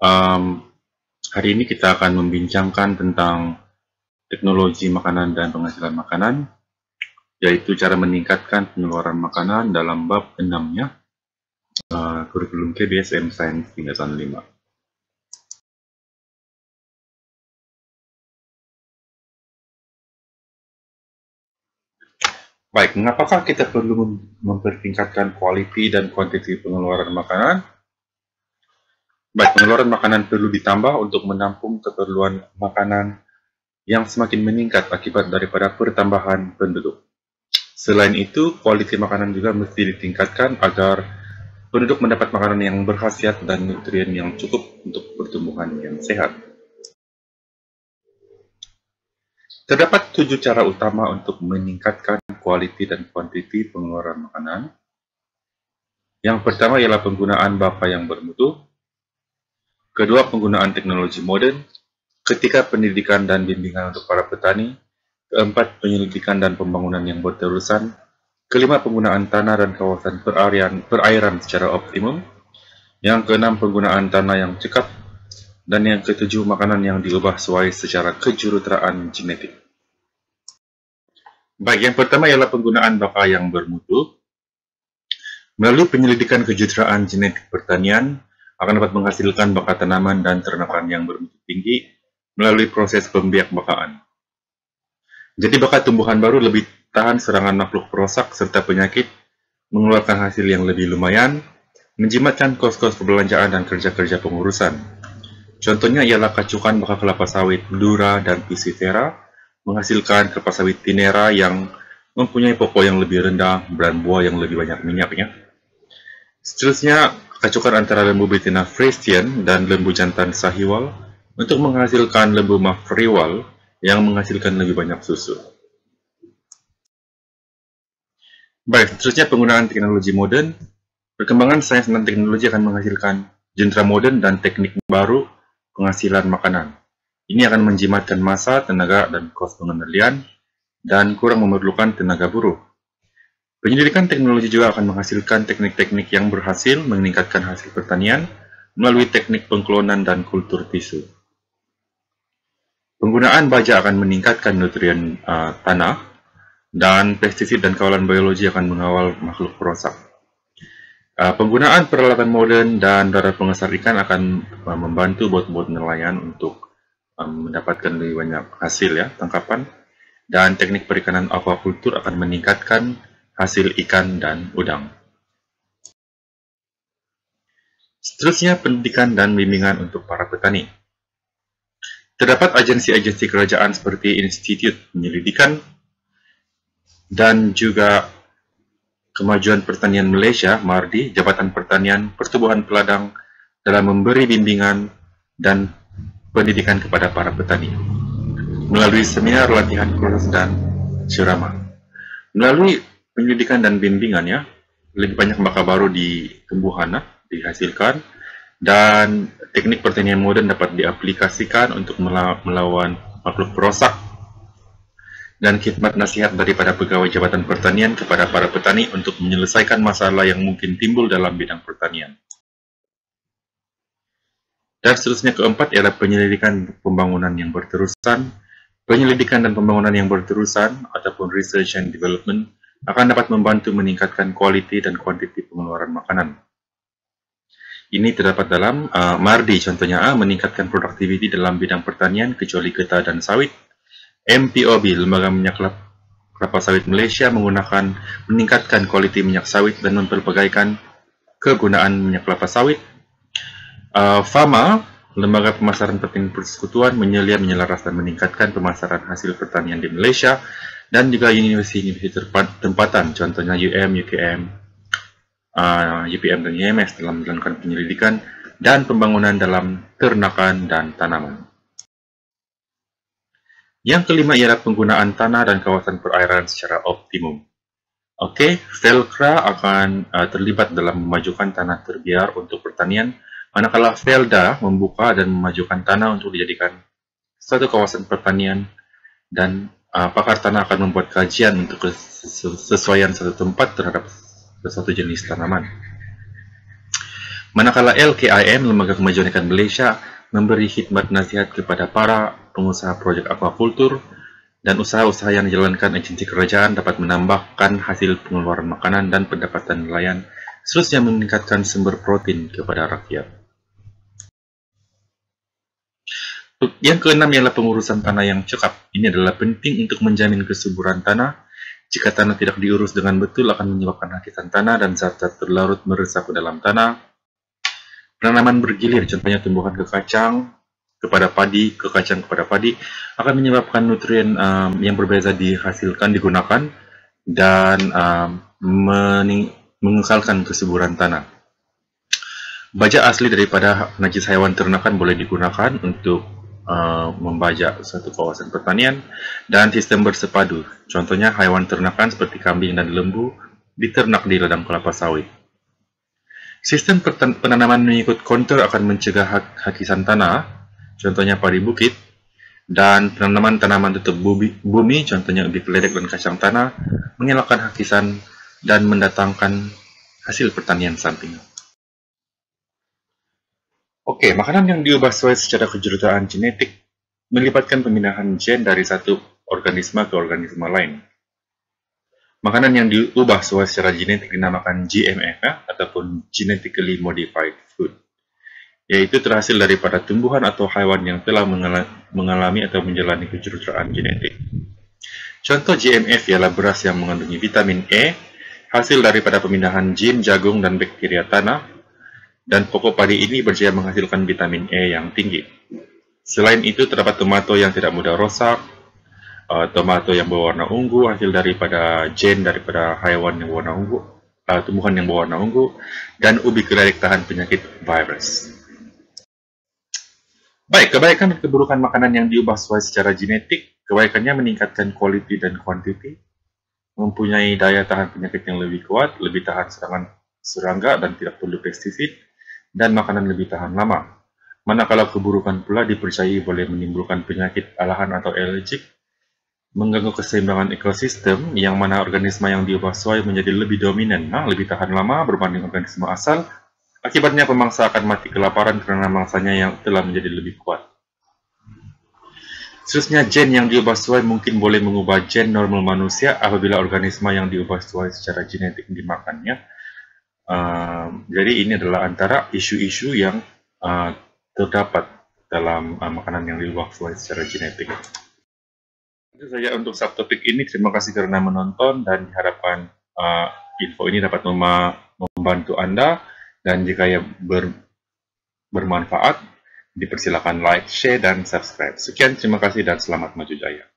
Um, Hari ini kita akan membincangkan tentang teknologi makanan dan penghasilan makanan, yaitu cara meningkatkan pengeluaran makanan dalam bab 6-nya, kurikulum KBSM Sains tingkatan 5. Baik, mengapakah kita perlu mempertingkatkan quality dan quantity pengeluaran makanan? Baik, pengeluaran makanan perlu ditambah untuk menampung keperluan makanan yang semakin meningkat akibat daripada pertambahan penduduk. Selain itu, kualiti makanan juga mesti ditingkatkan agar penduduk mendapat makanan yang berkhasiat dan nutrien yang cukup untuk pertumbuhan yang sehat. Terdapat 7 cara utama untuk meningkatkan kualiti dan kuantiti pengeluaran makanan. Yang pertama ialah penggunaan baka yang bermutu. Kedua, penggunaan teknologi modern. Ketiga, pendidikan dan bimbingan untuk para petani. Keempat, penyelidikan dan pembangunan yang berterusan. Kelima, penggunaan tanah dan kawasan perairan secara optimum. Yang keenam, penggunaan tanah yang cekap. Dan yang ketujuh, makanan yang diubah sesuai secara kejuruteraan genetik. Baik, yang pertama ialah penggunaan baka yang bermutu. Melalui penyelidikan kejuruteraan genetik pertanian, akan dapat menghasilkan baka tanaman dan ternakan yang bermutu tinggi melalui proses pembiak-bakaan. Jadi baka tumbuhan baru lebih tahan serangan makhluk perosak serta penyakit, mengeluarkan hasil yang lebih lumayan, menjimatkan kos-kos perbelanjaan dan kerja-kerja pengurusan. Contohnya ialah kacukan baka kelapa sawit Lura dan Pisifera, menghasilkan kelapa sawit Tinera yang mempunyai pokok yang lebih rendah dan buah yang lebih banyak minyaknya. Seterusnya, kacukan antara lembu betina Friesian dan lembu jantan Sahiwal untuk menghasilkan lembu Mafriwal yang menghasilkan lebih banyak susu. Baik, seterusnya penggunaan teknologi modern. Perkembangan sains dan teknologi akan menghasilkan jentera modern dan teknik baru penghasilan makanan. Ini akan menjimatkan masa, tenaga, dan kos pengendalian, dan kurang memerlukan tenaga buruh. Penyelidikan teknologi juga akan menghasilkan teknik-teknik yang berhasil meningkatkan hasil pertanian melalui teknik pengklonan dan kultur tisu. Penggunaan baja akan meningkatkan nutrien tanah, dan pestisida dan kawalan biologi akan mengawal makhluk perosak. Penggunaan peralatan modern dan darat pengesar ikan akan membantu bot-bot nelayan untuk mendapatkan lebih banyak hasil tangkapan, dan teknik perikanan aquaculture akan meningkatkan hasil ikan dan udang. Seterusnya, pendidikan dan bimbingan untuk para petani. Terdapat agensi-agensi kerajaan seperti Institut Penyelidikan dan juga Kemajuan Pertanian Malaysia, MARDI, Jabatan Pertanian, Pertubuhan Peladang dalam memberi bimbingan dan pendidikan kepada para petani melalui seminar, latihan, kursus, dan ceramah. Melalui penyelidikan dan bimbingan lebih banyak baka baru di tumbuhan dihasilkan, dan teknik pertanian modern dapat diaplikasikan untuk melawan makhluk perosak, dan khidmat nasihat daripada pegawai Jabatan Pertanian kepada para petani untuk menyelesaikan masalah yang mungkin timbul dalam bidang pertanian. Dan seterusnya, keempat ialah penyelidikan pembangunan yang berterusan. Penyelidikan dan pembangunan yang berterusan ataupun research and development akan dapat membantu meningkatkan kualiti dan kuantiti pengeluaran makanan. Ini terdapat dalam MARDI, contohnya meningkatkan produktiviti dalam bidang pertanian kecuali getah dan sawit. MPOB, Lembaga Minyak Kelapa Sawit Malaysia, meningkatkan kualiti minyak sawit dan mempelbagaikan kegunaan minyak kelapa sawit. FAMA, Lembaga Pemasaran Pertanian Persekutuan, menyelaras dan meningkatkan pemasaran hasil pertanian di Malaysia, dan juga universiti tempatan, contohnya UKM, UPM dan UMS dalam melakukan penyelidikan dan pembangunan dalam ternakan dan tanaman. Yang kelima ialah penggunaan tanah dan kawasan perairan secara optimum. Felcra akan terlibat dalam memajukan tanah terbiar untuk pertanian, manakala Felda membuka dan memajukan tanah untuk dijadikan suatu kawasan pertanian, dan pakar tanah akan membuat kajian untuk kesesuaian satu tempat terhadap sesuatu jenis tanaman. Manakala LKIM, Lembaga Kemajuan Ikan Malaysia, memberi khidmat nasihat kepada para pengusaha projek aquakultur dan usaha-usaha yang dijalankan agensi kerajaan dapat menambahkan hasil pengeluaran makanan dan pendapatan nelayan, seterusnya meningkatkan sumber protein kepada rakyat. Yang keenam ialah pengurusan tanah yang cekap. Ini adalah penting untuk menjamin kesuburan tanah. Jika tanah tidak diurus dengan betul akan menyebabkan hakikat tanah dan zat-zat terlarut meresap ke dalam tanah. Penanaman bergilir, contohnya tumbuhan kekacang kepada padi, kekacang kepada padi, akan menyebabkan nutrien yang berbeza digunakan dan mengekalkan kesuburan tanah. Bajak asli daripada najis haiwan ternakan boleh digunakan untuk membajak suatu kawasan pertanian, dan sistem bersepadu. Contohnya haiwan ternakan seperti kambing dan lembu diternak di ladang kelapa sawit. Sistem penanaman mengikut kontur akan mencegah hakisan tanah, contohnya padi bukit, dan penanaman tanaman tutup bumi, contohnya ubi keledek dan kacang tanah, mengelakkan hakisan dan mendatangkan hasil pertanian samping. Oke, makanan yang diubah sesuai secara kejuruteraan genetik melibatkan pemindahan gen dari satu organisme ke organisme lain. Makanan yang diubah secara genetik dinamakan GMF ataupun Genetically Modified Food, yaitu terhasil daripada tumbuhan atau haiwan yang telah mengalami atau menjalani kejuruteraan genetik. Contoh GMF ialah beras yang mengandungi vitamin E, hasil daripada pemindahan gen jagung dan bakteria tanah, dan pokok padi ini berjaya menghasilkan vitamin E yang tinggi. Selain itu, terdapat tomato yang tidak mudah rosak, tomato yang berwarna ungu hasil daripada gen daripada haiwan yang berwarna ungu, tumbuhan yang berwarna ungu, dan ubi keledek tahan penyakit virus. Baik, kebaikan dan keburukan makanan yang diubah secara genetik. Kebaikannya meningkatkan quality dan quantity, mempunyai daya tahan penyakit yang lebih kuat, lebih tahan serangan serangga dan tidak perlu pestisid, dan makanan lebih tahan lama. Manakala keburukan pula dipercayai boleh menimbulkan penyakit alahan atau alergik, mengganggu keseimbangan ekosistem, yang mana organisme yang diubah sesuai menjadi lebih dominan, lebih tahan lama berbanding organisme asal. Akibatnya pemangsa akan mati kelaparan karena mangsanya yang telah menjadi lebih kuat. Seterusnya, gen yang diubah sesuai mungkin boleh mengubah gen normal manusia apabila organisme yang diubah sesuai secara genetik dimakannya. Jadi ini adalah antara isu-isu yang terdapat dalam makanan yang diubah sesuai secara genetik. Itu saja untuk subtopik ini. Terima kasih karena menonton dan diharapkan info ini dapat membantu Anda, dan jika ya bermanfaat, dipersilakan like, share, dan subscribe. Sekian, terima kasih dan selamat maju jaya.